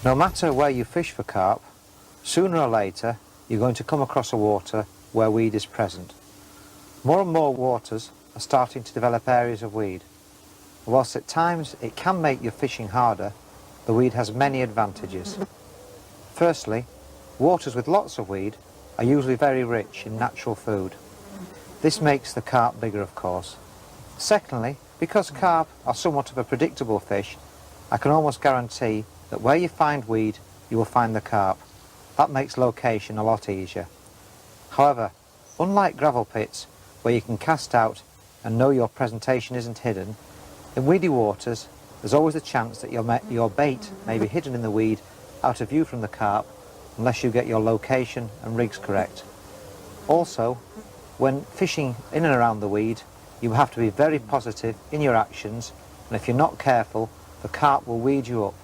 No matter where you fish for carp, sooner or later you're going to come across a water where weed is present. More and more waters are starting to develop areas of weed. Whilst at times it can make your fishing harder, the weed has many advantages. Firstly, waters with lots of weed are usually very rich in natural food. This makes the carp bigger, of course. Secondly, because carp are somewhat of a predictable fish, I can almost guarantee that where you find weed, you will find the carp. That makes location a lot easier. However, unlike gravel pits, where you can cast out and know your presentation isn't hidden, in weedy waters, there's always a chance that your bait may be hidden in the weed out of view from the carp, unless you get your location and rigs correct. Also, when fishing in and around the weed, you have to be very positive in your actions, and if you're not careful, the carp will weed you up.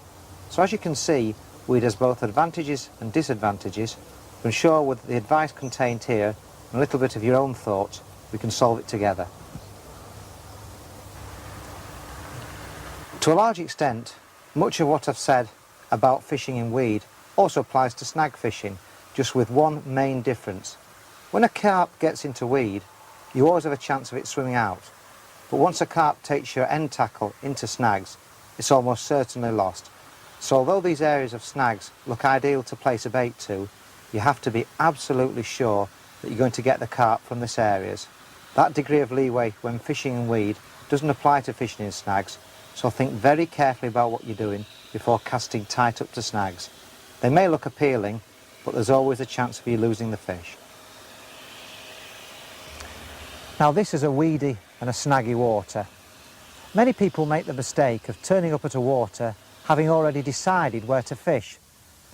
So as you can see, weed has both advantages and disadvantages. To ensure with the advice contained here and a little bit of your own thoughts, we can solve it together. To a large extent, much of what I've said about fishing in weed also applies to snag fishing, just with one main difference. When a carp gets into weed, you always have a chance of it swimming out. But once a carp takes your end tackle into snags, it's almost certainly lost. So although these areas of snags look ideal to place a bait to, you have to be absolutely sure that you're going to get the carp from these areas. That degree of leeway when fishing in weed doesn't apply to fishing in snags, so think very carefully about what you're doing before casting tight up to snags. They may look appealing, but there's always a chance of you losing the fish. Now this is a weedy and a snaggy water. Many people make the mistake of turning up at a water having already decided where to fish.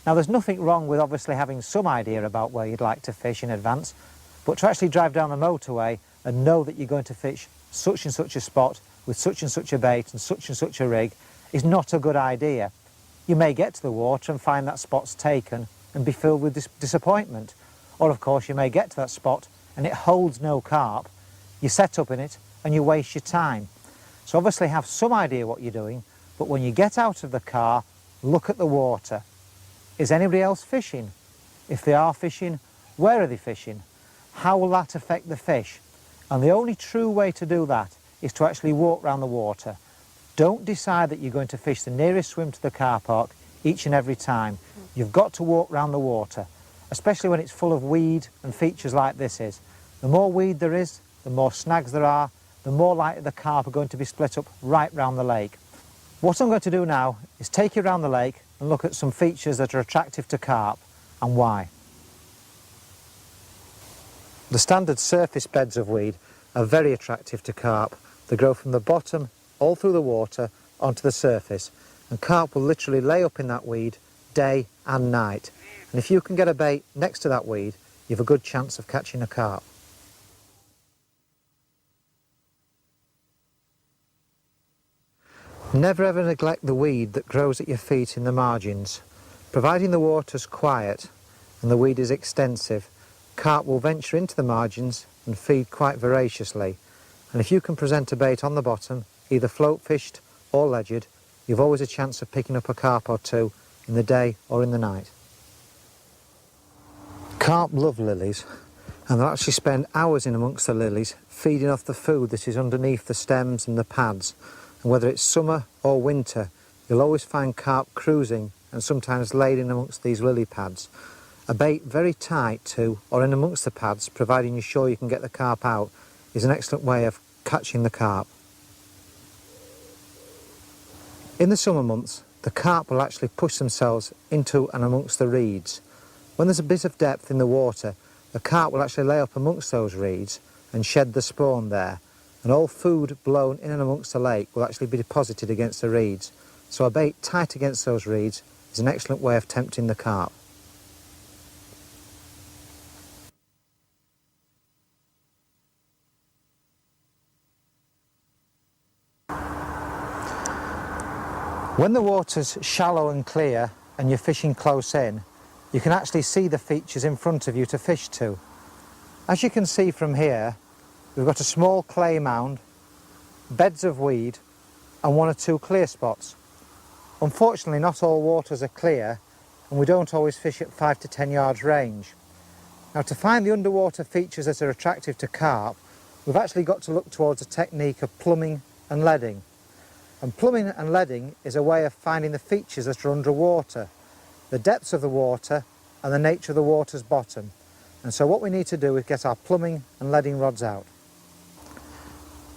Now there's nothing wrong with obviously having some idea about where you'd like to fish in advance, but to actually drive down the motorway and know that you're going to fish such and such a spot with such and such a bait and such a rig is not a good idea. You may get to the water and find that spot's taken and be filled with disappointment. Or of course you may get to that spot and it holds no carp, you set up in it and you waste your time. So obviously have some idea what you're doing, but when you get out of the car, look at the water. Is anybody else fishing? If they are fishing, where are they fishing? How will that affect the fish? And the only true way to do that is to actually walk around the water. Don't decide that you're going to fish the nearest swim to the car park each and every time. You've got to walk around the water, especially when it's full of weed and features like this is. The more weed there is, the more snags there are, the more likely the carp are going to be split up right round the lake. What I'm going to do now is take you around the lake and look at some features that are attractive to carp and why. The standard surface beds of weed are very attractive to carp. They grow from the bottom all through the water onto the surface, and carp will literally lay up in that weed day and night. And if you can get a bait next to that weed, you have a good chance of catching a carp. Never ever neglect the weed that grows at your feet in the margins. Providing the water's quiet and the weed is extensive, carp will venture into the margins and feed quite voraciously. And if you can present a bait on the bottom, either float fished or ledgered, you've always a chance of picking up a carp or two in the day or in the night. Carp love lilies, and they'll actually spend hours in amongst the lilies feeding off the food that is underneath the stems and the pads. And whether it's summer or winter, you'll always find carp cruising and sometimes laid in amongst these lily pads. A bait very tight to or in amongst the pads, providing you're sure you can get the carp out, is an excellent way of catching the carp. In the summer months, the carp will actually push themselves into and amongst the reeds. When there's a bit of depth in the water, the carp will actually lay up amongst those reeds and shed the spawn there. And all food blown in and amongst the lake will actually be deposited against the reeds. So a bait tight against those reeds is an excellent way of tempting the carp. When the water's shallow and clear and you're fishing close in, you can actually see the features in front of you to fish to. As you can see from here, we've got a small clay mound, beds of weed and one or two clear spots. Unfortunately, not all waters are clear and we don't always fish at 5 to 10 yards range. Now, to find the underwater features that are attractive to carp, we've actually got to look towards a technique of plumbing and leading. And plumbing and leading is a way of finding the features that are underwater, the depths of the water and the nature of the water's bottom. And so what we need to do is get our plumbing and leading rods out.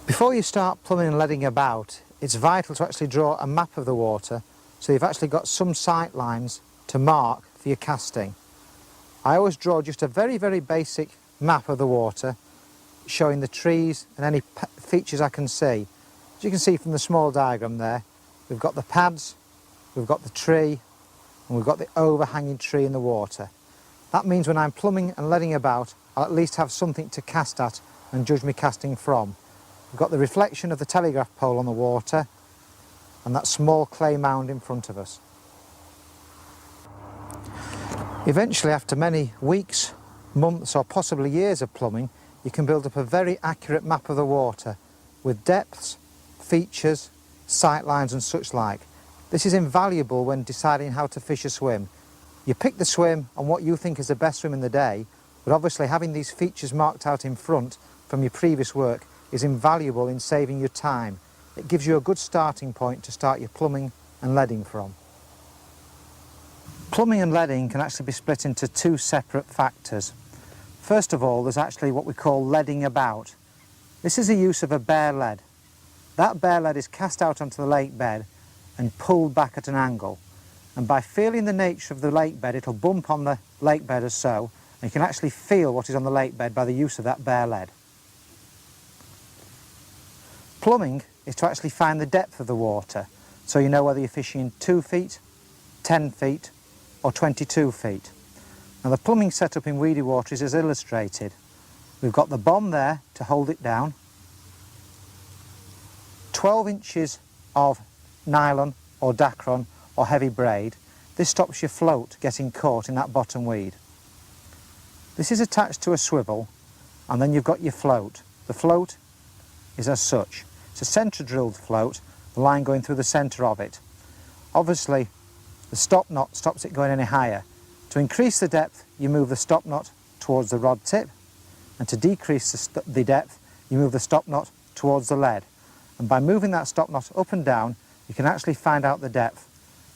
Before you start plumbing and leading about, it's vital to actually draw a map of the water so you've actually got some sight lines to mark for your casting. I always draw just a very, very basic map of the water, showing the trees and any features I can see. As you can see from the small diagram there, we've got the pads, we've got the tree, and we've got the overhanging tree in the water. That means when I'm plumbing and leading about, I'll at least have something to cast at and judge me casting from. We've got the reflection of the telegraph pole on the water, and that small clay mound in front of us. Eventually, after many weeks, months or possibly years of plumbing, you can build up a very accurate map of the water with depths, features, sight lines and such like. This is invaluable when deciding how to fish a swim. You pick the swim on what you think is the best swim in the day, but obviously having these features marked out in front from your previous work is invaluable in saving your time. It gives you a good starting point to start your plumbing and leading from. Plumbing and leading can actually be split into two separate factors. First of all, there's actually what we call leading about. This is the use of a bare lead. That bare lead is cast out onto the lake bed and pulled back at an angle. And by feeling the nature of the lake bed, it'll bump on the lake bed as so, and you can actually feel what is on the lake bed by the use of that bare lead. Plumbing is to actually find the depth of the water, so you know whether you're fishing 2 feet, 10 feet, or 22 feet. Now the plumbing setup in weedy water is as illustrated. We've got the bomb there to hold it down, 12 inches of nylon or dacron or heavy braid. This stops your float getting caught in that bottom weed. This is attached to a swivel, and then you've got your float. The float is as such. It's a centre drilled float, the line going through the centre of it. Obviously the stop knot stops it going any higher. To increase the depth, you move the stop knot towards the rod tip, and to decrease the depth, you move the stop knot towards the lead. And by moving that stop knot up and down, you can actually find out the depth.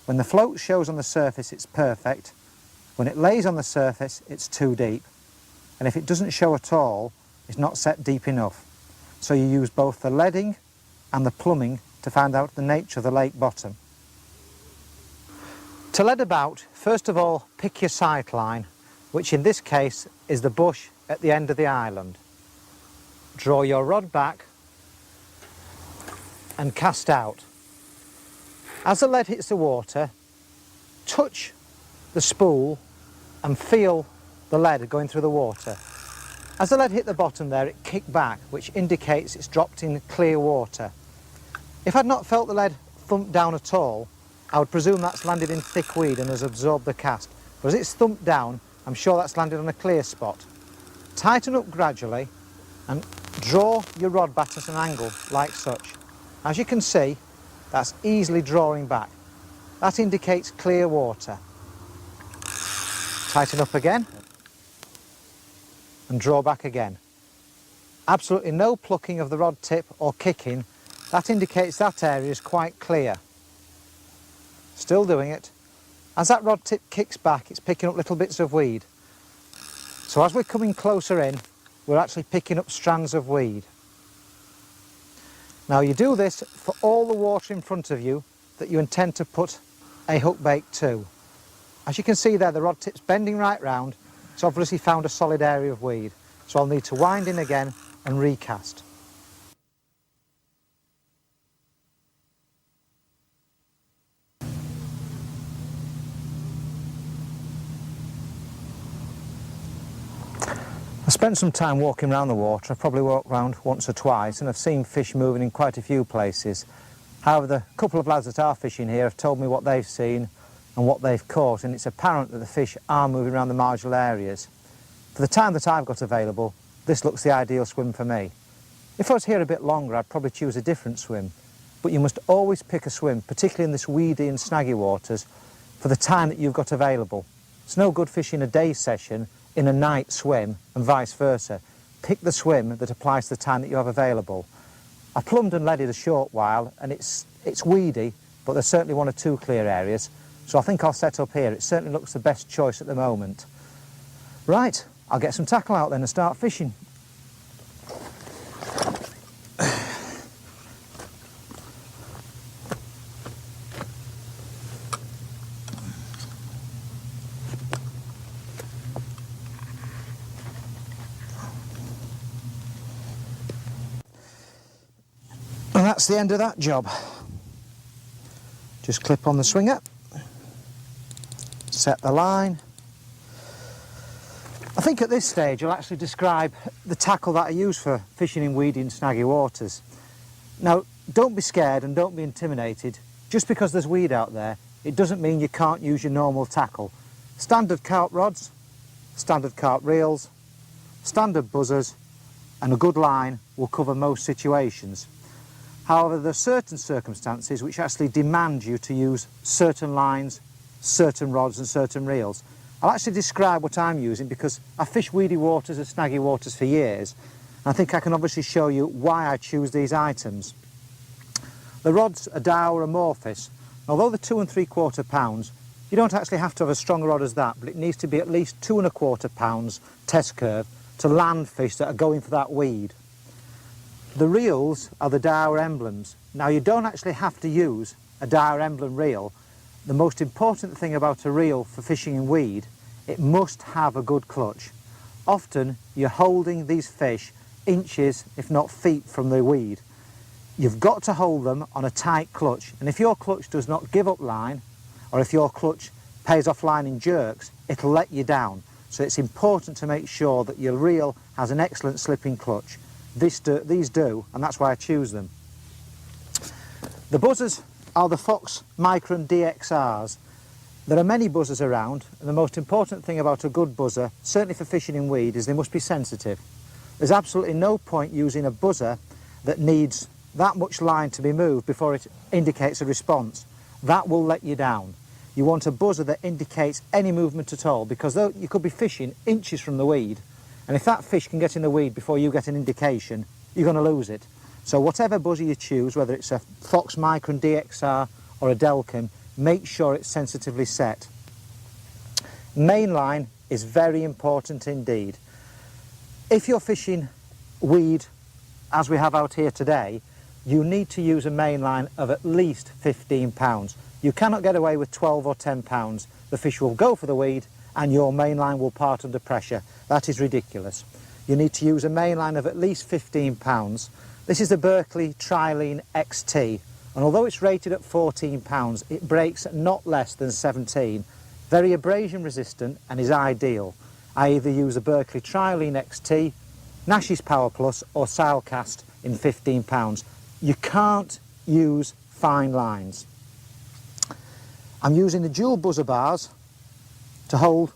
When the float shows on the surface, it's perfect. When it lays on the surface, it's too deep. And if it doesn't show at all, it's not set deep enough. So you use both the leading and the plumbing to find out the nature of the lake bottom. To lead about, first of all, pick your sight line, which in this case is the bush at the end of the island. Draw your rod back and cast out. As the lead hits the water, touch the spool and feel the lead going through the water. As the lead hit the bottom there, it kicked back, which indicates it's dropped in clear water. If I'd not felt the lead thump down at all, I would presume that's landed in thick weed and has absorbed the cast. But as it's thumped down, I'm sure that's landed on a clear spot. Tighten up gradually and draw your rod back at an angle like such. As you can see, that's easily drawing back. That indicates clear water. Tighten up again and draw back again. Absolutely no plucking of the rod tip or kicking. That indicates that area is quite clear. Still doing it. As that rod tip kicks back, it's picking up little bits of weed. So as we're coming closer in, we're actually picking up strands of weed. Now you do this for all the water in front of you that you intend to put a hook bait to. As you can see there, the rod tip's bending right round. It's obviously found a solid area of weed. So I'll need to wind in again and recast. I spent some time walking around the water. I've probably walked around once or twice and I've seen fish moving in quite a few places. However, the couple of lads that are fishing here have told me what they've seen and what they've caught, and it's apparent that the fish are moving around the marginal areas. For the time that I've got available, this looks the ideal swim for me. If I was here a bit longer, I'd probably choose a different swim. but you must always pick a swim, particularly in this weedy and snaggy waters, for the time that you've got available. It's no good fishing a day session in a night swim and vice versa. Pick the swim that applies to the time that you have available. I plumbed and leaded a short while, and it's weedy, but there's certainly one or two clear areas, so I think I'll set up here. It certainly looks the best choice at the moment. Right, I'll get some tackle out then and start fishing. And that's the end of that job. Just clip on the swinger, set the line. I think at this stage I'll actually describe the tackle that I use for fishing in weedy and snaggy waters. Now, don't be scared and don't be intimidated. Just because there's weed out there, it doesn't mean you can't use your normal tackle. Standard carp rods, standard carp reels, standard buzzers, and a good line will cover most situations. However, there are certain circumstances which actually demand you to use certain lines, certain rods and certain reels. I'll actually describe what I'm using because I fish weedy waters and snaggy waters for years. And I think I can obviously show you why I choose these items. The rod's a Daiwa Amorphous. Although they're 2 3/4 pounds, you don't actually have to have a strong rod as that, but it needs to be at least 2 1/4 pounds test curve to land fish that are going for that weed. The reels are the Daiwa Emblems. Now, you don't actually have to use a Daiwa Emblem reel. The most important thing about a reel for fishing in weed, it must have a good clutch. Often you're holding these fish inches, if not feet, from the weed. You've got to hold them on a tight clutch, and if your clutch does not give up line, or if your clutch pays off line in jerks, it'll let you down. So it's important to make sure that your reel has an excellent slipping clutch. These do, and that's why I choose them. The buzzers are the Fox Micron DXRs. There are many buzzers around, and the most important thing about a good buzzer, certainly for fishing in weed, is they must be sensitive. There's absolutely no point using a buzzer that needs that much line to be moved before it indicates a response. That will let you down. You want a buzzer that indicates any movement at all, because though you could be fishing inches from the weed, and if that fish can get in the weed before you get an indication, you're going to lose it. So whatever buzzer you choose, whether it's a Fox Micron DXR or a Delkim, make sure it's sensitively set. Mainline is very important indeed. If you're fishing weed, as we have out here today, you need to use a mainline of at least 15 pounds. You cannot get away with 12 or 10 pounds. The fish will go for the weed and your mainline will part under pressure. That is ridiculous. You need to use a mainline of at least 15 pounds. This is the Berkeley Trilene XT, and although it's rated at 14 pounds, it breaks at not less than 17. Very abrasion resistant and is ideal. I either use a Berkeley Trilene XT, Nash's Power Plus or Silecast in 15 pounds. You can't use fine lines. I'm using the dual buzzer bars to hold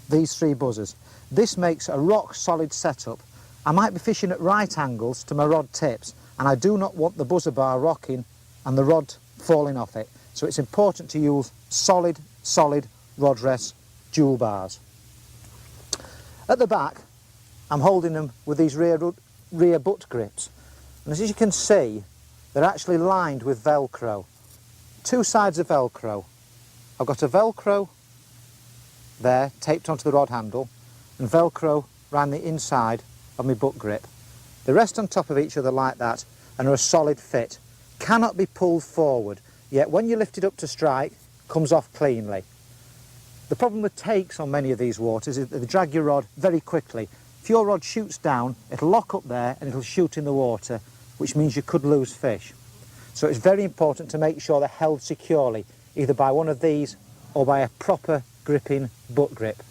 these 3 buzzers. This makes a rock solid setup. I might be fishing at right angles to my rod tips, and I do not want the buzzer bar rocking and the rod falling off it. So it's important to use solid rod rest dual bars. At the back, I'm holding them with these rear butt grips. And as you can see, they're actually lined with Velcro. 2 sides of Velcro. I've got a Velcro there taped onto the rod handle and Velcro around the inside of my butt grip. They rest on top of each other like that and are a solid fit. Cannot be pulled forward, yet when you lift it up to strike, comes off cleanly. The problem with takes on many of these waters is that they drag your rod very quickly. If your rod shoots down, it'll lock up there and it'll shoot in the water, which means you could lose fish. So it's very important to make sure they're held securely, either by one of these or by a proper gripping butt grip.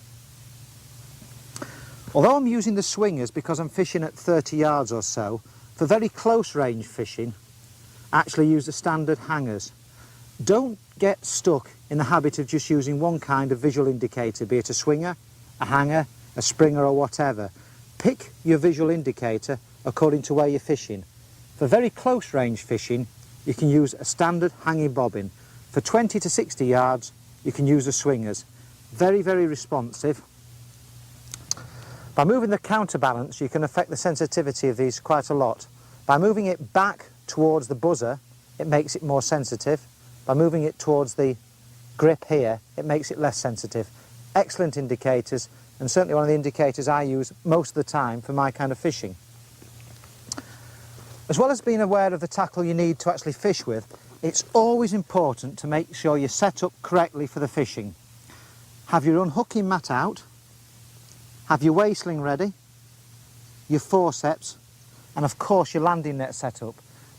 Although I'm using the swingers because I'm fishing at 30 yards or so, for very close range fishing, I actually use the standard hangers. Don't get stuck in the habit of just using one kind of visual indicator, be it a swinger, a hanger, a springer or whatever. Pick your visual indicator according to where you're fishing. For very close range fishing, you can use a standard hanging bobbin. For 20 to 60 yards, you can use the swingers. Very, very responsive. By moving the counterbalance, you can affect the sensitivity of these quite a lot. By moving it back towards the buzzer, it makes it more sensitive. By moving it towards the grip here, it makes it less sensitive. Excellent indicators, and certainly one of the indicators I use most of the time for my kind of fishing. As well as being aware of the tackle you need to actually fish with, it's always important to make sure you're set up correctly for the fishing. Have your unhooking mat out, have your weigh sling ready, your forceps, and of course your landing net set up.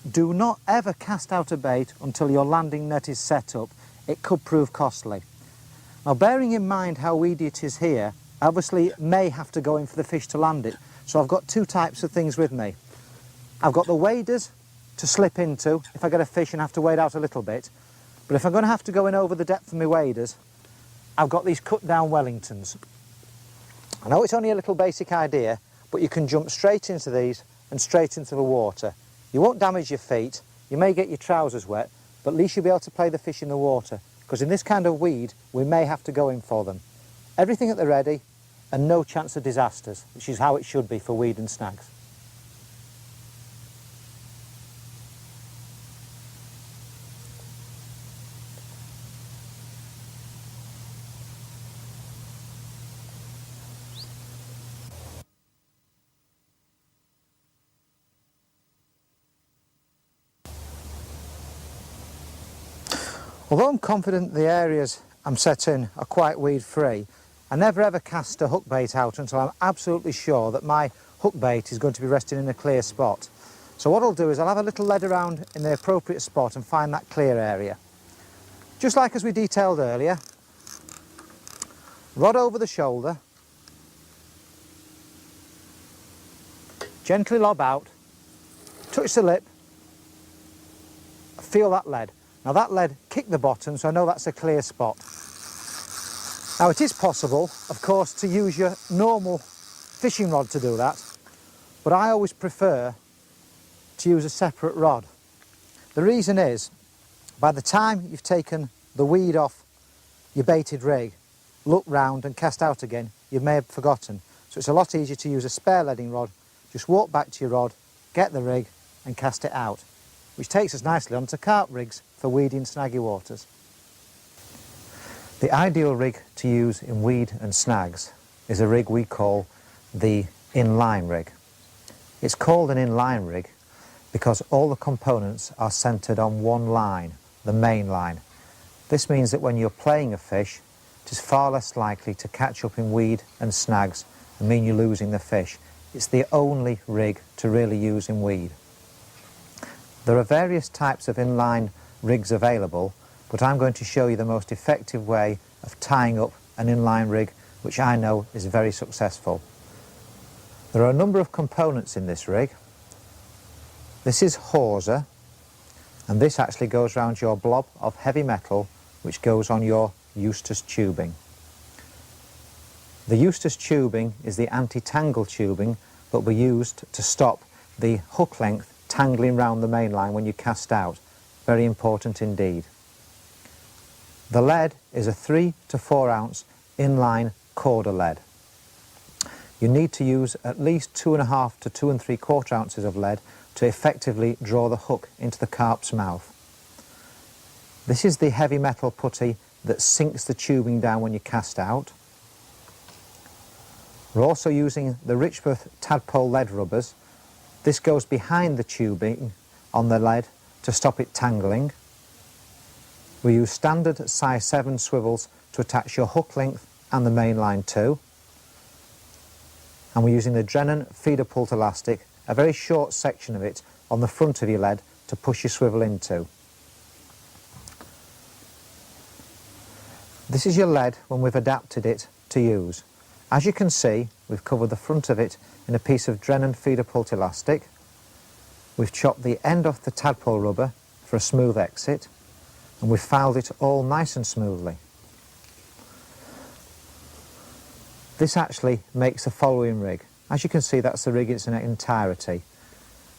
Do not ever cast out a bait until your landing net is set up. It could prove costly. Now, bearing in mind how weedy it is here, obviously may have to go in for the fish to land it. So I've got two types of things with me. I've got the waders to slip into if I get a fish and have to wade out a little bit. But if I'm going to have to go in over the depth of my waders, I've got these cut down Wellingtons. I know it's only a little basic idea, but you can jump straight into these and straight into the water. You won't damage your feet, you may get your trousers wet, but at least you'll be able to play the fish in the water, because in this kind of weed, we may have to go in for them. Everything at the ready, and no chance of disasters, which is how it should be for weed and snags. Although I'm confident the areas I'm set in are quite weed free, I never ever cast a hook bait out until I'm absolutely sure that my hook bait is going to be resting in a clear spot. So what I'll do is I'll have a little lead around in the appropriate spot and find that clear area. Just like as we detailed earlier, rod over the shoulder, gently lob out, touch the lip, feel that lead. Now that lead kicked the bottom, so I know that's a clear spot. Now it is possible, of course, to use your normal fishing rod to do that, but I always prefer to use a separate rod. The reason is, by the time you've taken the weed off your baited rig, look round and cast out again, you may have forgotten. So it's a lot easier to use a spare leading rod. Just walk back to your rod, get the rig and cast it out, which takes us nicely onto carp rigs for weedy and snaggy waters. The ideal rig to use in weed and snags is a rig we call the inline rig. It's called an inline rig because all the components are centred on one line, the main line. This means that when you're playing a fish, it is far less likely to catch up in weed and snags and mean you're losing the fish. It's the only rig to really use in weed. There are various types of inline rigs available, but I'm going to show you the most effective way of tying up an inline rig, which I know is very successful. There are a number of components in this rig. This is hawser, and this actually goes around your blob of heavy metal which goes on your Eustace tubing. The Eustace tubing is the anti-tangle tubing that will be used to stop the hook length tangling round the main line when you cast out. Very important indeed. The lead is a 3 to 4 ounce inline Korda lead. You need to use at least 2.5 to 2 3/4 ounces of lead to effectively draw the hook into the carp's mouth. This is the heavy metal putty that sinks the tubing down when you cast out. We're also using the Richmouth tadpole lead rubbers. This goes behind the tubing on the lead to stop it tangling. We use standard size 7 swivels to attach your hook length and the main line to. And we're using the Drennan feeder pult elastic, a very short section of it on the front of your lead to push your swivel into. This is your lead when we've adapted it to use. As you can see, we've covered the front of it in a piece of Drennan feeder pult elastic. We've chopped the end off the tadpole rubber for a smooth exit, and we've filed it all nice and smoothly. This actually makes the following rig. As you can see, that's the rig in its entirety.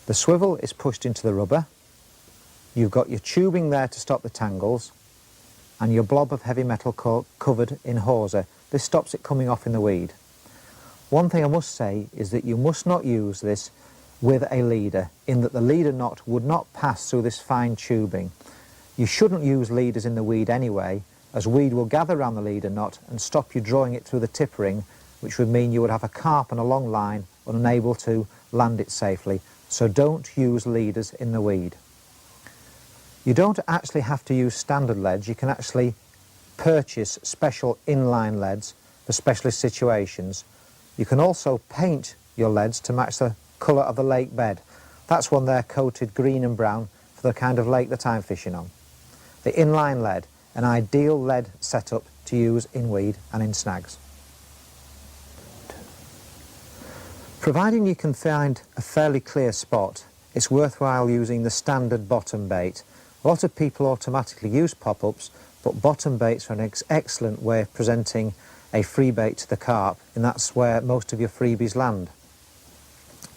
The swivel is pushed into the rubber. You've got your tubing there to stop the tangles and your blob of heavy metal covered in hawser. This stops it coming off in the weed. One thing I must say is that you must not use this with a leader, in that the leader knot would not pass through this fine tubing. You shouldn't use leaders in the weed anyway, as weed will gather around the leader knot and stop you drawing it through the tip ring, which would mean you would have a carp on a long line unable to land it safely. So don't use leaders in the weed. You don't actually have to use standard leads. You can actually purchase special inline leads for specialist situations. You can also paint your leads to match the colour of the lake bed. That's one there coated green and brown for the kind of lake that I'm fishing on. The inline lead, an ideal lead setup to use in weed and in snags. Providing you can find a fairly clear spot, it's worthwhile using the standard bottom bait. A lot of people automatically use pop-ups, but bottom baits are an excellent way of presenting a free bait to the carp, and that's where most of your freebies land.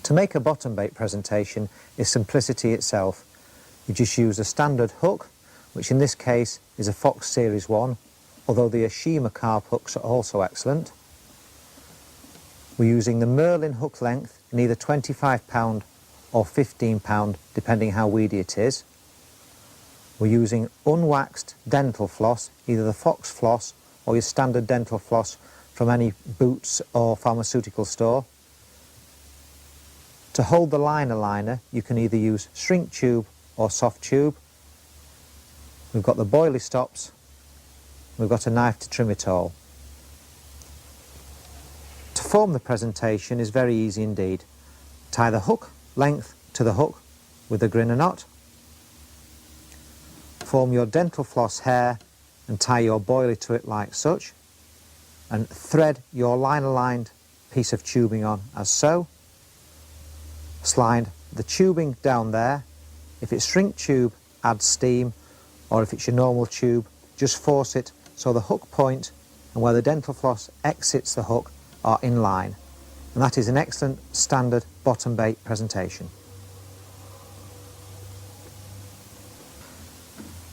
To make a bottom bait presentation is simplicity itself. You just use a standard hook, which in this case is a Fox Series 1, although the Ashima carp hooks are also excellent. We're using the Merlin hook length in either 25 lb or 15 lb, depending how weedy it is. We're using unwaxed dental floss, either the Fox floss or your standard dental floss from any Boots or pharmaceutical store. To hold the liner, you can either use shrink tube or soft tube. We've got the Boilie stops. We've got a knife to trim it all. To form the presentation is very easy indeed. Tie the hook length to the hook with a grinner knot. Form your dental floss hair and tie your boilie to it like such, and thread your liner-lined piece of tubing on as so. Slide the tubing down there. If it's shrink tube, add steam, or if it's your normal tube, just force it so the hook point and where the dental floss exits the hook are in line. And that is an excellent standard bottom bait presentation.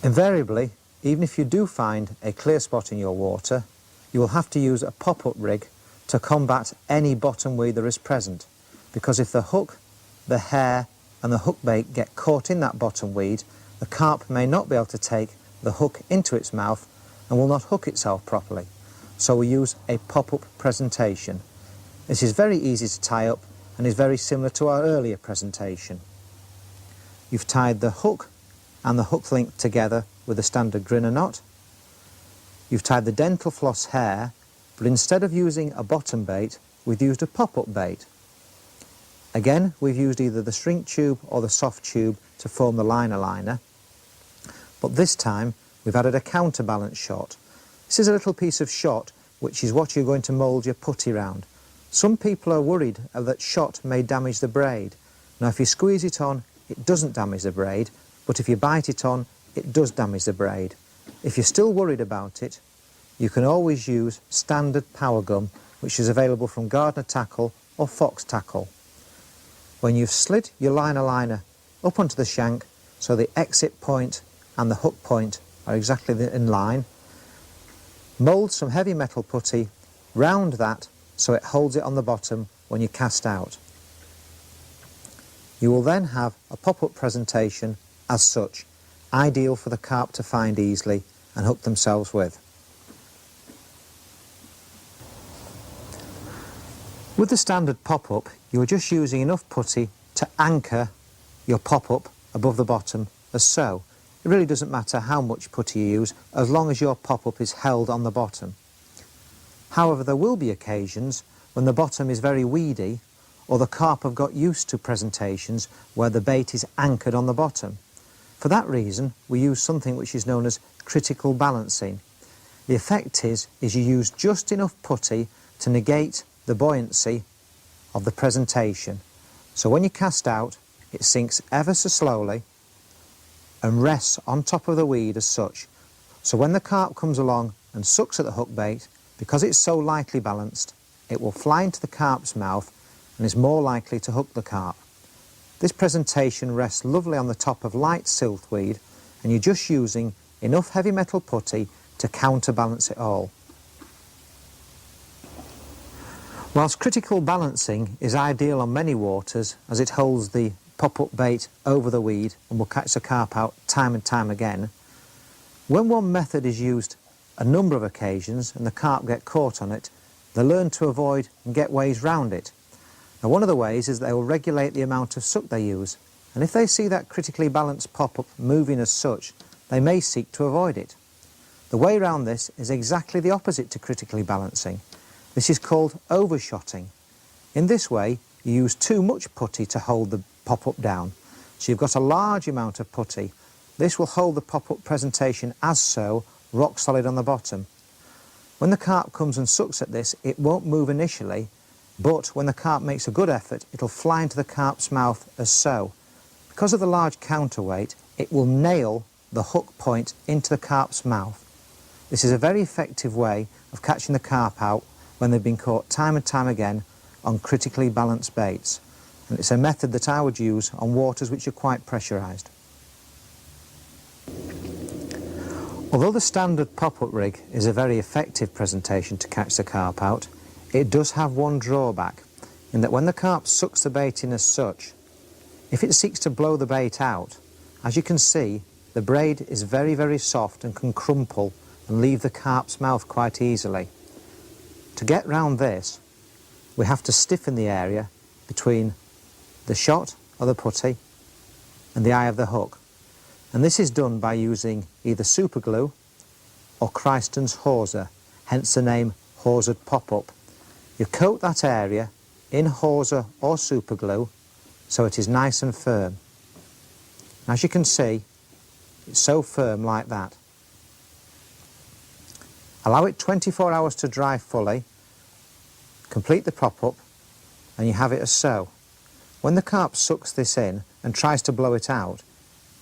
Invariably, even if you do find a clear spot in your water, you will have to use a pop-up rig to combat any bottom weed there is present, because if the hook, the hair and the hook bait get caught in that bottom weed, the carp may not be able to take the hook into its mouth and will not hook itself properly. So we use a pop-up presentation. This is very easy to tie up and is very similar to our earlier presentation. You've tied the hook and the hook link together with a standard grinner knot. You've tied the dental floss hair, but instead of using a bottom bait, we've used a pop-up bait. Again, we've used either the shrink tube or the soft tube to form the liner, but this time we've added a counterbalance shot. This is a little piece of shot which is what you're going to mould your putty round. Some people are worried that shot may damage the braid. Now if you squeeze it on, it doesn't damage the braid, but if you bite it on, it does damage the braid. If you're still worried about it, you can always use standard power gum, which is available from Gardner Tackle or Fox Tackle. When you've slid your liner up onto the shank so the exit point and the hook point are exactly in line, mould some heavy metal putty round that so it holds it on the bottom when you cast out. You will then have a pop-up presentation as such, ideal for the carp to find easily and hook themselves with. With the standard pop-up, you are just using enough putty to anchor your pop-up above the bottom as so. It really doesn't matter how much putty you use as long as your pop-up is held on the bottom. However, there will be occasions when the bottom is very weedy or the carp have got used to presentations where the bait is anchored on the bottom. For that reason, we use something which is known as critical balancing. The effect is you use just enough putty to negate the buoyancy of the presentation. So when you cast out, it sinks ever so slowly and rests on top of the weed as such. So when the carp comes along and sucks at the hook bait, because it's so lightly balanced, it will fly into the carp's mouth and is more likely to hook the carp. This presentation rests lovely on the top of light siltweed, and you're just using enough heavy metal putty to counterbalance it all. Whilst critical balancing is ideal on many waters, as it holds the pop-up bait over the weed and will catch the carp out time and time again, when one method is used a number of occasions and the carp get caught on it, they learn to avoid and get ways round it. Now, one of the ways is they will regulate the amount of suck they use, and if they see that critically balanced pop-up moving as such, they may seek to avoid it. The way around this is exactly the opposite to critically balancing. This is called overshotting. In this way, you use too much putty to hold the pop-up down. So you've got a large amount of putty. This will hold the pop-up presentation as so, rock solid on the bottom. When the carp comes and sucks at this, it won't move initially, but when the carp makes a good effort, it'll fly into the carp's mouth as so. Because of the large counterweight, it will nail the hook point into the carp's mouth. This is a very effective way of catching the carp out when they've been caught time and time again on critically balanced baits. And it's a method that I would use on waters which are quite pressurised. Although the standard pop-up rig is a very effective presentation to catch the carp out, it does have one drawback, in that when the carp sucks the bait in as such, if it seeks to blow the bait out, as you can see, the braid is very, very soft and can crumple and leave the carp's mouth quite easily. To get round this, we have to stiffen the area between the shot of the putty and the eye of the hook. And this is done by using either super glue or Christen's hawser, hence the name Hawsered pop-up. You coat that area in hawser or super glue so it is nice and firm. As you can see, it's so firm like that. Allow it 24 hours to dry fully, complete the pop-up, and you have it as so. When the carp sucks this in and tries to blow it out,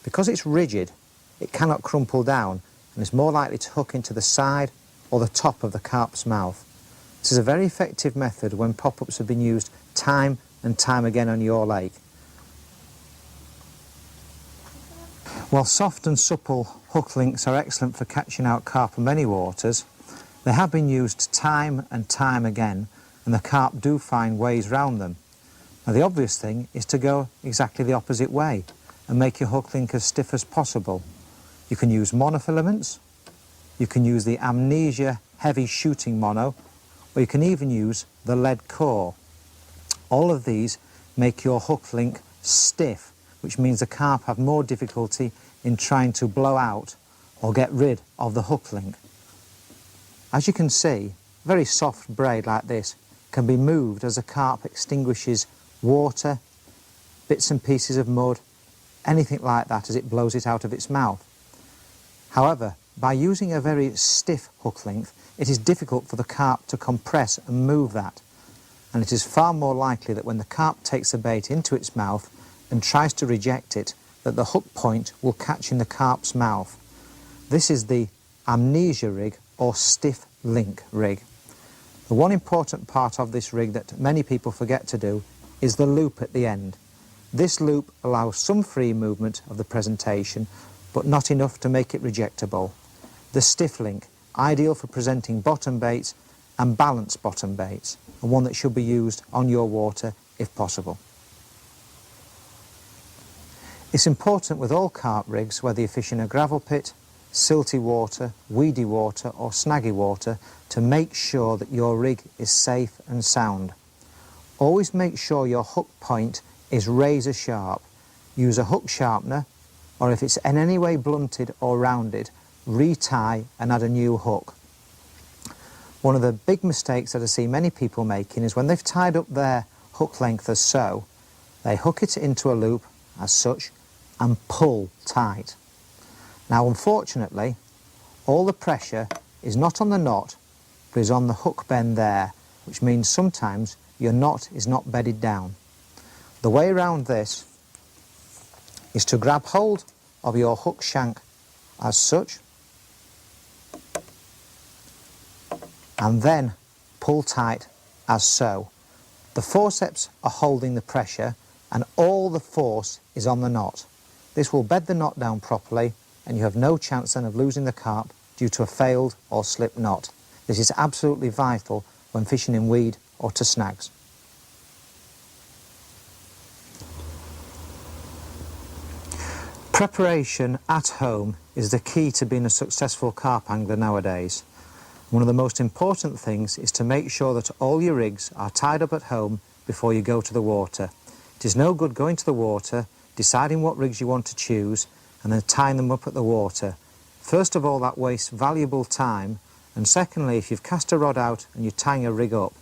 because it's rigid, it cannot crumple down and is more likely to hook into the side or the top of the carp's mouth. This is a very effective method when pop-ups have been used time and time again on your lake. While soft and supple hook links are excellent for catching out carp on many waters, they have been used time and time again, and the carp do find ways round them. Now, the obvious thing is to go exactly the opposite way and make your hook link as stiff as possible. You can use monofilaments, you can use the Amnesia heavy shooting mono, or you can even use the lead core. All of these make your hook link stiff, which means the carp have more difficulty in trying to blow out or get rid of the hook link. As you can see, a very soft braid like this can be moved as the carp extinguishes water, bits and pieces of mud, anything like that as it blows it out of its mouth. However, by using a very stiff hook length, it is difficult for the carp to compress and move that, and it is far more likely that when the carp takes the bait into its mouth and tries to reject it, that the hook point will catch in the carp's mouth. This is the Amnesia rig or stiff link rig. The one important part of this rig that many people forget to do is the loop at the end. This loop allows some free movement of the presentation, but not enough to make it rejectable. The stiff link, ideal for presenting bottom baits and balanced bottom baits, and one that should be used on your water if possible. It's important with all carp rigs, whether you fish in a gravel pit, silty water, weedy water or snaggy water, to make sure that your rig is safe and sound. Always make sure your hook point is razor sharp. Use a hook sharpener, or if it's in any way blunted or rounded, retie and add a new hook. One of the big mistakes that I see many people making is when they've tied up their hook length as so, they hook it into a loop as such and pull tight. Now, unfortunately, all the pressure is not on the knot, but is on the hook bend there, which means sometimes your knot is not bedded down. The way around this is to grab hold of your hook shank as such, and then pull tight as so. The forceps are holding the pressure, and all the force is on the knot. This will bed the knot down properly and you have no chance then of losing the carp due to a failed or slipped knot. This is absolutely vital when fishing in weed or to snags. Preparation at home is the key to being a successful carp angler nowadays. One of the most important things is to make sure that all your rigs are tied up at home before you go to the water. It is no good going to the water, deciding what rigs you want to choose and then tying them up at the water. First of all, that wastes valuable time, and secondly, if you've cast a rod out and you're tying a rig up,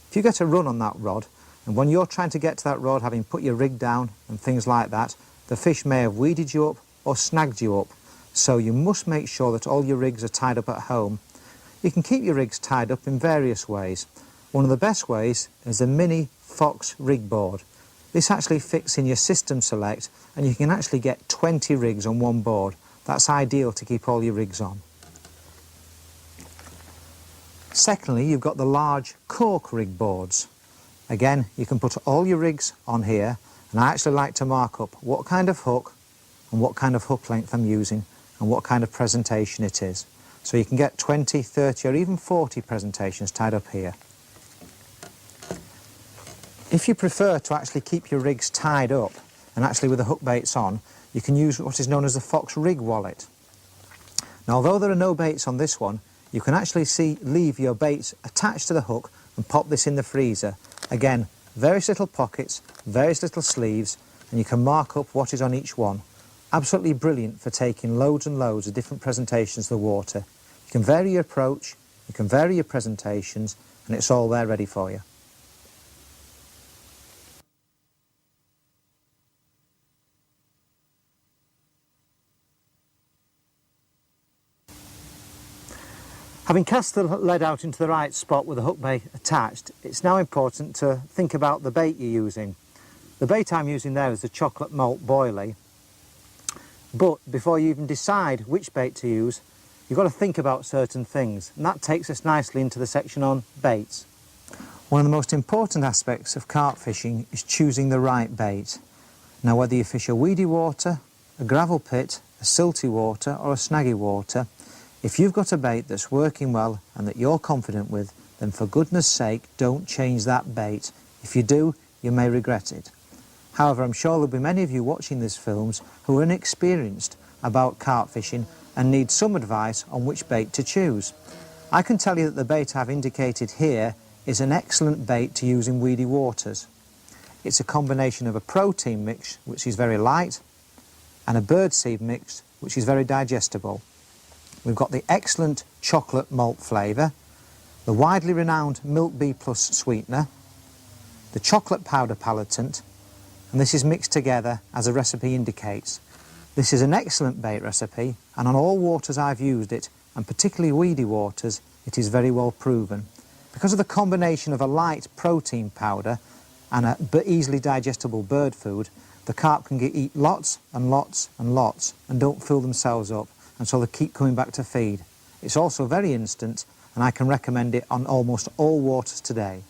if you get a run on that rod, and when you're trying to get to that rod, having put your rig down and things like that, the fish may have weeded you up or snagged you up. So you must make sure that all your rigs are tied up at home. You can keep your rigs tied up in various ways. One of the best ways is the mini Fox rig board. This actually fits in your system select and you can actually get 20 rigs on one board. That's ideal to keep all your rigs on. Secondly, you've got the large cork rig boards. Again, you can put all your rigs on here, and I actually like to mark up what kind of hook and what kind of hook length I'm using and what kind of presentation it is. So you can get 20, 30 or even 40 presentations tied up here. If you prefer to actually keep your rigs tied up and actually with the hook baits on, you can use what is known as the Fox rig wallet. Now, although there are no baits on this one, you can actually leave your baits attached to the hook and pop this in the freezer. Again, various little pockets, various little sleeves, and you can mark up what is on each one. Absolutely brilliant for taking loads and loads of different presentations to the water. You can vary your approach, you can vary your presentations, and it's all there ready for you. Having cast the lead out into the right spot with the hook bait attached, it's now important to think about the bait you're using. The bait I'm using there is the chocolate malt boilie, but before you even decide which bait to use, you've got to think about certain things, and that takes us nicely into the section on baits. One of the most important aspects of carp fishing is choosing the right bait. Now, whether you fish a weedy water, a gravel pit, a silty water or a snaggy water, if you've got a bait that's working well and that you're confident with, then for goodness sake, don't change that bait. If you do, you may regret it. However, I'm sure there'll be many of you watching these films who are inexperienced about carp fishing and need some advice on which bait to choose. I can tell you that the bait I've indicated here is an excellent bait to use in weedy waters. It's a combination of a protein mix, which is very light, and a birdseed mix, which is very digestible. We've got the excellent chocolate malt flavour, the widely renowned Milk Bee Plus sweetener, the chocolate powder palatant, and this is mixed together as the recipe indicates. This is an excellent bait recipe, and on all waters I've used it, and particularly weedy waters, it is very well proven. Because of the combination of a light protein powder and a easily digestible bird food, the carp can eat lots and lots and lots and don't fill themselves up, and so they keep coming back to feed. It's also very instant, and I can recommend it on almost all waters today.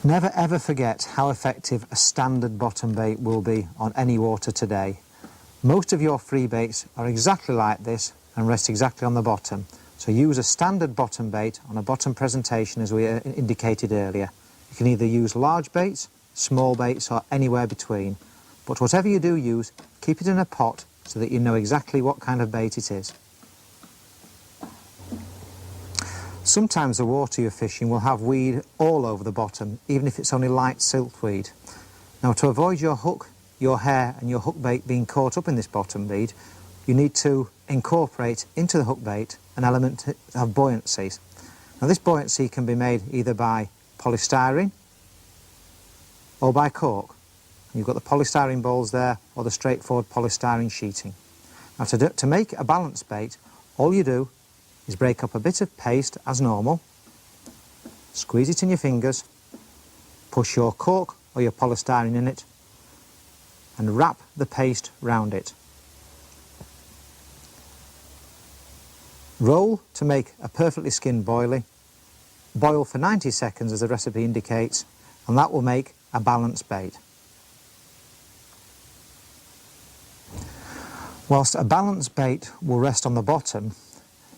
Never ever forget how effective a standard bottom bait will be on any water today. Most of your free baits are exactly like this and rest exactly on the bottom. So use a standard bottom bait on a bottom presentation as we indicated earlier. You can either use large baits, small baits or anywhere between. But whatever you do use, keep it in a pot so that you know exactly what kind of bait it is. Sometimes the water you're fishing will have weed all over the bottom, even if it's only light siltweed. Now, to avoid your hook, your hair and your hook bait being caught up in this bottom weed, you need to incorporate into the hook bait an element of buoyancy. Now, this buoyancy can be made either by polystyrene or by cork. You've got the polystyrene balls there or the straightforward polystyrene sheeting. Now, to make a balanced bait, all you do is break up a bit of paste as normal, squeeze it in your fingers, push your cork or your polystyrene in it, and wrap the paste round it. Roll to make a perfectly skinned boilie, boil for 90 seconds as the recipe indicates, and that will make a balance bait. Whilst a balance bait will rest on the bottom,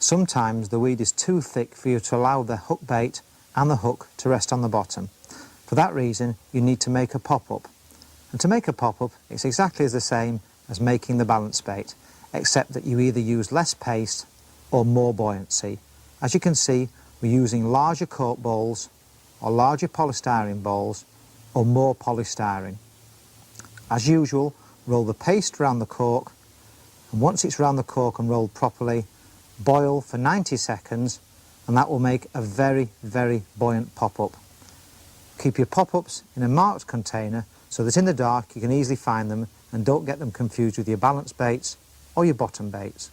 sometimes the weed is too thick for you to allow the hook bait and the hook to rest on the bottom. For that reason, you need to make a pop-up. And to make a pop-up, it's exactly the same as making the balance bait, except that you either use less paste or more buoyancy. As you can see, we're using larger cork balls or larger polystyrene balls or more polystyrene. As usual, roll the paste around the cork, and once it's around the cork and rolled properly, boil for 90 seconds, and that will make a very, very buoyant pop-up. Keep your pop-ups in a marked container so that in the dark you can easily find them and don't get them confused with your balance baits or your bottom baits.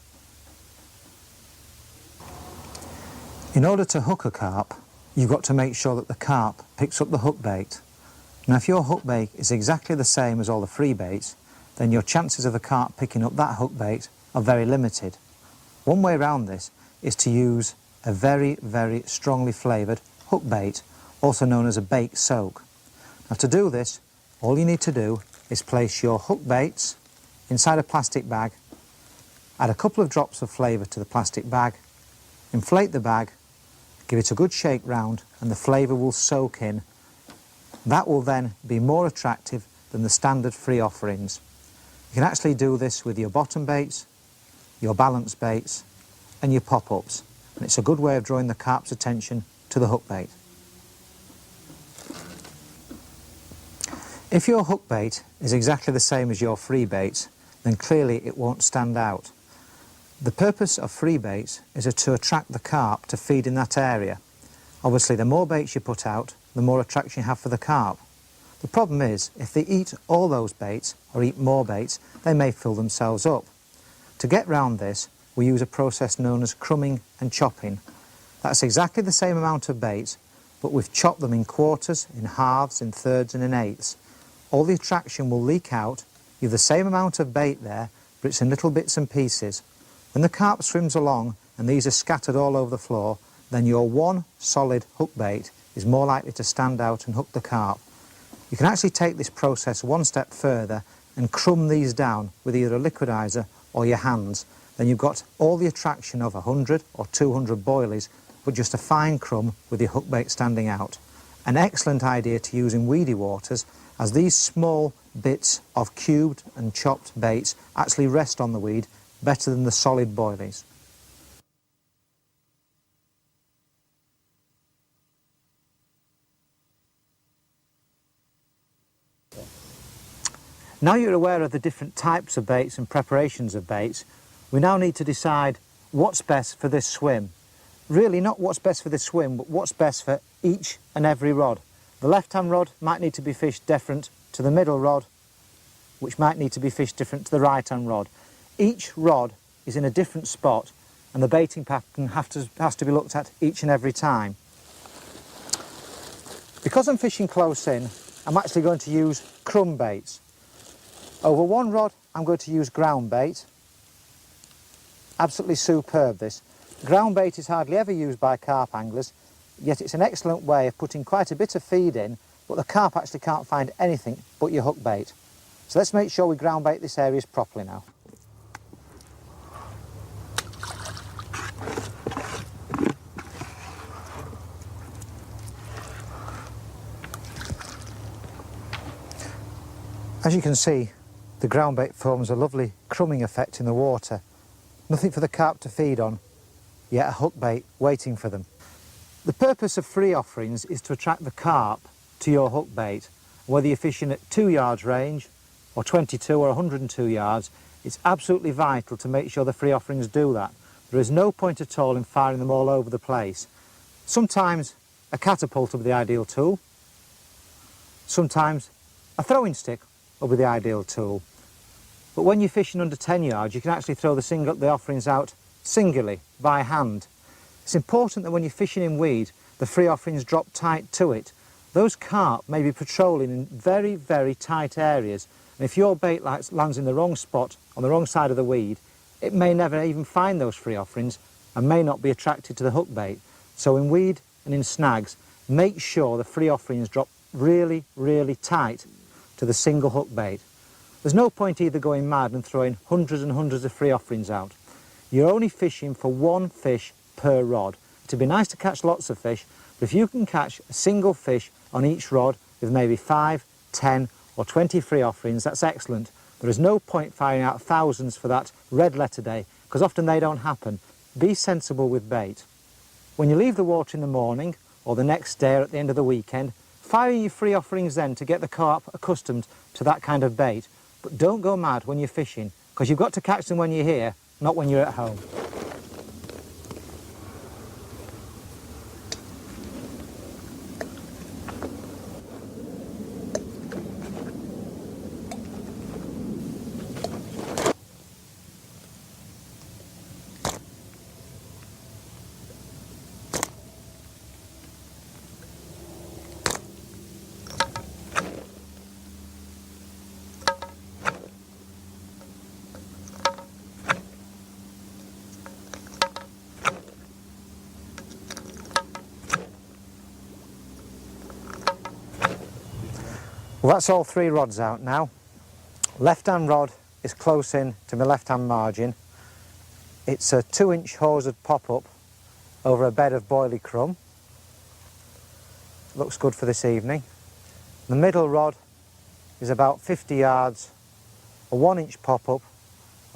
In order to hook a carp, you've got to make sure that the carp picks up the hook bait. Now if your hook bait is exactly the same as all the free baits, then your chances of the carp picking up that hook bait are very limited. One way around this is to use a very, very strongly flavoured hook bait, also known as a bait soak. Now to do this, all you need to do is place your hook baits inside a plastic bag, add a couple of drops of flavour to the plastic bag, inflate the bag, give it a good shake round, and the flavour will soak in. That will then be more attractive than the standard free offerings. You can actually do this with your bottom baits, your balance baits and your pop-ups, and it's a good way of drawing the carp's attention to the hook bait. If your hook bait is exactly the same as your free baits, then clearly it won't stand out. The purpose of free baits is to attract the carp to feed in that area. Obviously, the more baits you put out, the more attraction you have for the carp. The problem is, if they eat all those baits, or eat more baits, they may fill themselves up. To get round this, we use a process known as crumbing and chopping. That's exactly the same amount of baits, but we've chopped them in quarters, in halves, in thirds and in eighths. All the attraction will leak out. You have the same amount of bait there, but it's in little bits and pieces. When the carp swims along and these are scattered all over the floor, then your one solid hook bait is more likely to stand out and hook the carp. You can actually take this process one step further and crumb these down with either a liquidizer or your hands. Then you've got all the attraction of 100 or 200 boilies, but just a fine crumb with your hook bait standing out. An excellent idea to use in weedy waters, as these small bits of cubed and chopped baits actually rest on the weed better than the solid boilies. Now you're aware of the different types of baits and preparations of baits, we now need to decide what's best for this swim. Really not what's best for this swim, but what's best for each and every rod. The left-hand rod might need to be fished different to the middle rod, which might need to be fished different to the right-hand rod. Each rod is in a different spot, and the baiting pattern has to be looked at each and every time. Because I'm fishing close in, I'm actually going to use crumb baits. Over one rod, I'm going to use ground bait. Absolutely superb, this. Ground bait is hardly ever used by carp anglers, yet it's an excellent way of putting quite a bit of feed in, but the carp actually can't find anything but your hook bait. So let's make sure we ground bait this area properly now. As you can see, the ground bait forms a lovely crumbing effect in the water. Nothing for the carp to feed on, yet a hook bait waiting for them. The purpose of free offerings is to attract the carp to your hook bait. Whether you're fishing at 2 yards range, or 22 or 102 yards, it's absolutely vital to make sure the free offerings do that. There is no point at all in firing them all over the place. Sometimes a catapult will be the ideal tool. Sometimes a throwing stick will be the ideal tool. But when you're fishing under 10 yards, you can actually throw the offerings out singularly, by hand. It's important that when you're fishing in weed, the free offerings drop tight to it. Those carp may be patrolling in very, very tight areas, and if your bait lands in the wrong spot, on the wrong side of the weed, it may never even find those free offerings and may not be attracted to the hook bait. So in weed and in snags, make sure the free offerings drop really, really tight to the single hook bait. There's no point either going mad and throwing hundreds and hundreds of free offerings out. You're only fishing for one fish per rod. It'd be nice to catch lots of fish, but if you can catch a single fish on each rod with maybe 5, 10 or 20 free offerings, that's excellent. There is no point firing out thousands for that red letter day, because often they don't happen. Be sensible with bait. When you leave the water in the morning, or the next day or at the end of the weekend, fire your free offerings then to get the carp accustomed to that kind of bait. But don't go mad when you're fishing, because you've got to catch them when you're here, not when you're at home. Well, that's all 3 rods out now. Left-hand rod is close in to my left-hand margin. It's a 2-inch Hawsered pop-up over a bed of Boilie crumb. Looks good for this evening. The middle rod is about 50 yards, a 1-inch pop-up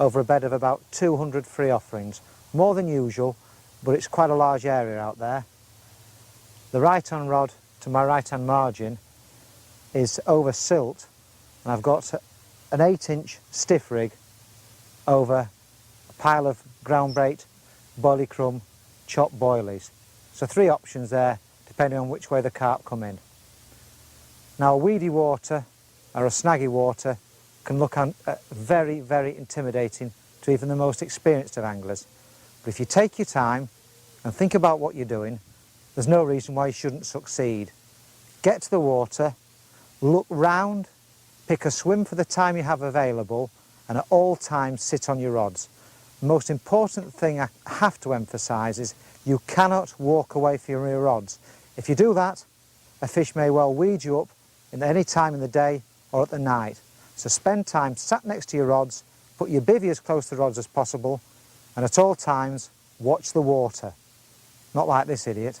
over a bed of about 200 free offerings. More than usual, but it's quite a large area out there. The right-hand rod to my right-hand margin is over silt, and I've got an 8-inch stiff rig over a pile of ground bait, Boilie crumb, chopped boilies. So 3 options there, depending on which way the carp come in. Now a weedy water or a snaggy water can look very, very intimidating to even the most experienced of anglers. But if you take your time and think about what you're doing, there's no reason why you shouldn't succeed. Get to the water, look round, pick a swim for the time you have available, and at all times sit on your rods. The most important thing I have to emphasise is you cannot walk away from your rods. If you do that, a fish may well weed you up at any time in the day or at the night. So spend time sat next to your rods, put your bivvy as close to the rods as possible, and at all times watch the water. Not like this idiot.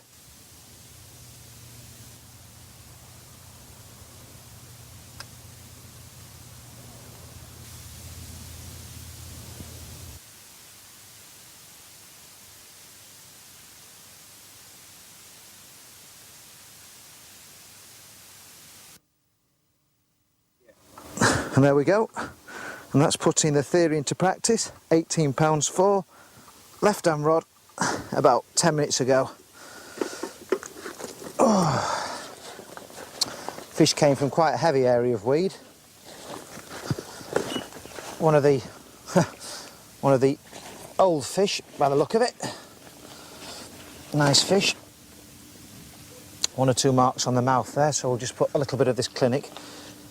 And there we go, and that's putting the theory into practice. 18 pounds 4, left-hand rod, about 10 minutes ago. Oh. Fish came from quite a heavy area of weed. One of the old fish by the look of it. Nice fish. 1 or 2 marks on the mouth there, so we'll just put a little bit of this Klin-ik.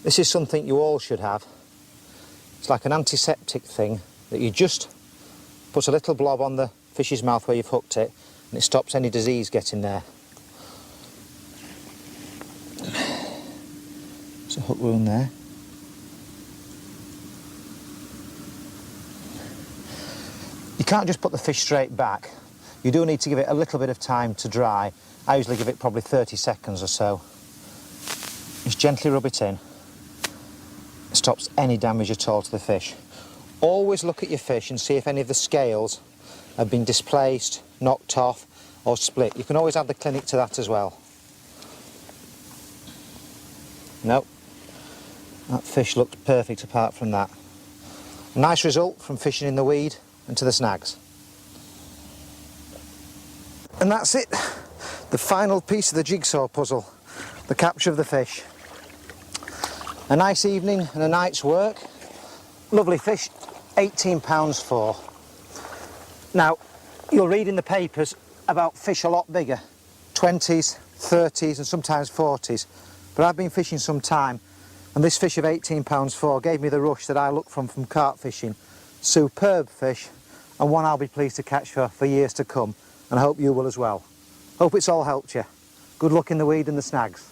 This is something you all should have. It's like an antiseptic thing that you just put a little blob on the fish's mouth where you've hooked it, and it stops any disease getting there. There's a hook wound there. You can't just put the fish straight back. You do need to give it a little bit of time to dry. I usually give it probably 30 seconds or so. Just gently rub it in. It stops any damage at all to the fish. Always look at your fish and see if any of the scales have been displaced, knocked off or split. You can always add the Klin-ik to that as well. Nope, that fish looked perfect apart from that. A nice result from fishing in the weed and to the snags. And that's it, the final piece of the jigsaw puzzle, the capture of the fish. A nice evening and a night's work. Lovely fish, 18 pounds 4. Now, you'll read in the papers about fish a lot bigger, 20s, 30s and sometimes 40s. But I've been fishing some time, and this fish of 18 pounds 4 gave me the rush that I look from carp fishing. Superb fish, and one I'll be pleased to catch for years to come, and I hope you will as well. Hope it's all helped you. Good luck in the weed and the snags.